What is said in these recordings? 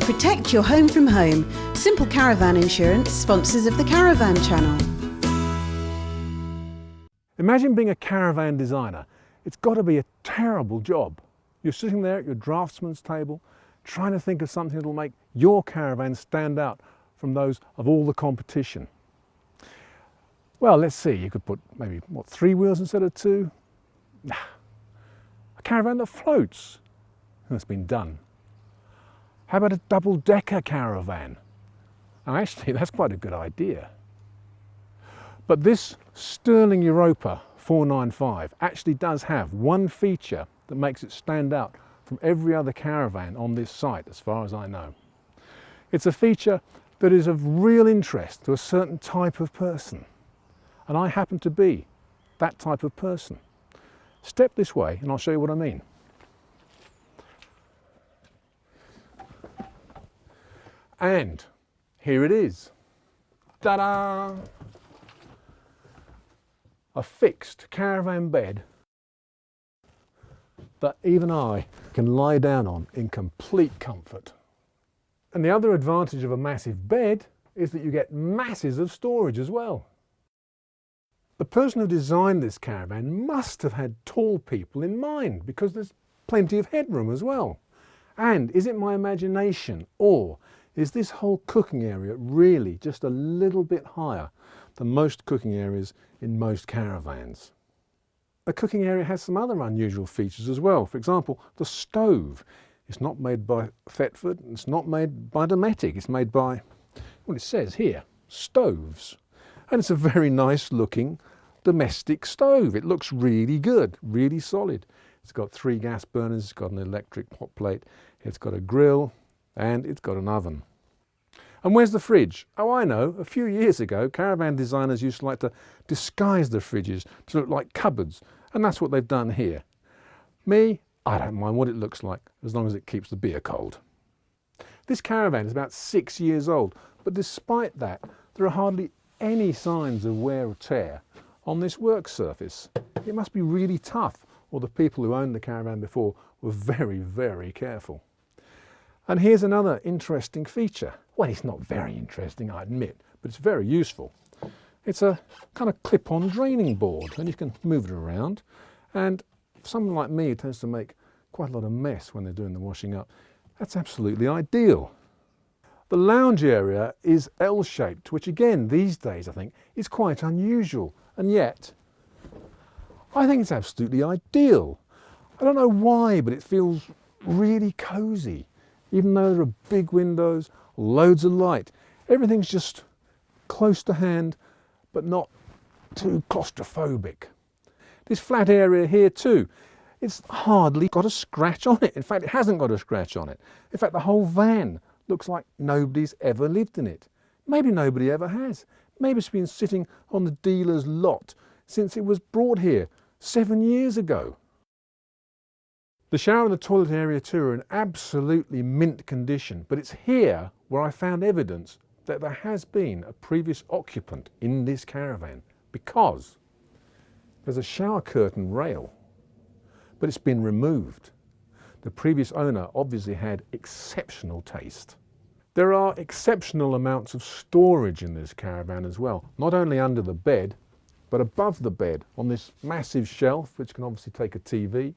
Protect your home from home. Simple Caravan Insurance, sponsors of the Caravan Channel. Imagine being a caravan designer. It's got to be a terrible job. You're sitting there at your draftsman's table, trying to think of something that will make your caravan stand out from those of all the competition. Well, let's see, you could put maybe, 3 wheels instead of 2? Nah. A caravan that floats. That's been done. How about a double-decker caravan? Now, actually, that's quite a good idea. But this sterling Europa 495 actually does have one feature that makes it stand out from every other caravan on this site, as far as I know. It's a feature that is of real interest to a certain type of person. And I happen to be that type of person. Step this way and I'll show you what I mean. And here it is. Ta-da! A fixed caravan bed that even I can lie down on in complete comfort. And the other advantage of a massive bed is that you get masses of storage as well. The person who designed this caravan must have had tall people in mind, because there's plenty of headroom as well. And is it my imagination, or is this whole cooking area really just a little bit higher than most cooking areas in most caravans? The cooking area has some other unusual features as well. For example, the stove. It's not made by Thetford, it's not made by Dometic, it's made by, well, it says here, Stoves. And it's a very nice looking domestic stove. It looks really good, really solid. It's got 3 gas burners, it's got an electric hot plate, it's got a grill, and it's got an oven. And where's the fridge? Oh, I know, a few years ago, caravan designers used to like to disguise the fridges to look like cupboards, and that's what they've done here. Me, I don't mind what it looks like, as long as it keeps the beer cold. This caravan is about 6 years old, but despite that, there are hardly any signs of wear or tear on this work surface. It must be really tough, or the people who owned the caravan before were very, very careful. And here's another interesting feature. Well, it's not very interesting, I admit, but it's very useful. It's a kind of clip-on draining board, and you can move it around. And for someone like me who tends to make quite a lot of mess when they're doing the washing up, that's absolutely ideal. The lounge area is L-shaped, which again, these days, I think, is quite unusual. And yet, I think it's absolutely ideal. I don't know why, but it feels really cosy. Even though there are big windows, loads of light, everything's just close to hand, but not too claustrophobic. This flat area here too, it's hardly got a scratch on it. In fact, it hasn't got a scratch on it. In fact, the whole van looks like nobody's ever lived in it. Maybe nobody ever has. Maybe it's been sitting on the dealer's lot since it was brought here 7 years ago. The shower and the toilet area too are in absolutely mint condition, but it's here where I found evidence that there has been a previous occupant in this caravan, because there's a shower curtain rail, but it's been removed. The previous owner obviously had exceptional taste. There are exceptional amounts of storage in this caravan as well, not only under the bed, but above the bed on this massive shelf, which can obviously take a TV,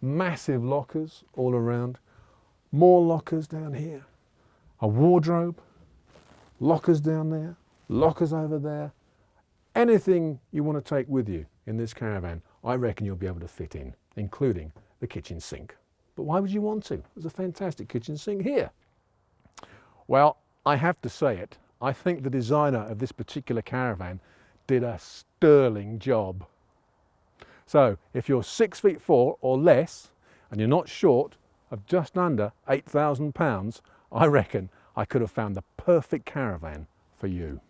massive lockers all around, more lockers down here, a wardrobe, lockers down there, lockers over there. Anything you want to take with you in this caravan, I reckon you'll be able to fit in, including the kitchen sink. But why would you want to? There's a fantastic kitchen sink here. Well, I have to say it, I think the designer of this particular caravan did a sterling job. So if you're 6'4" or less, and you're not short of just under £8,000, I reckon I could have found the perfect caravan for you.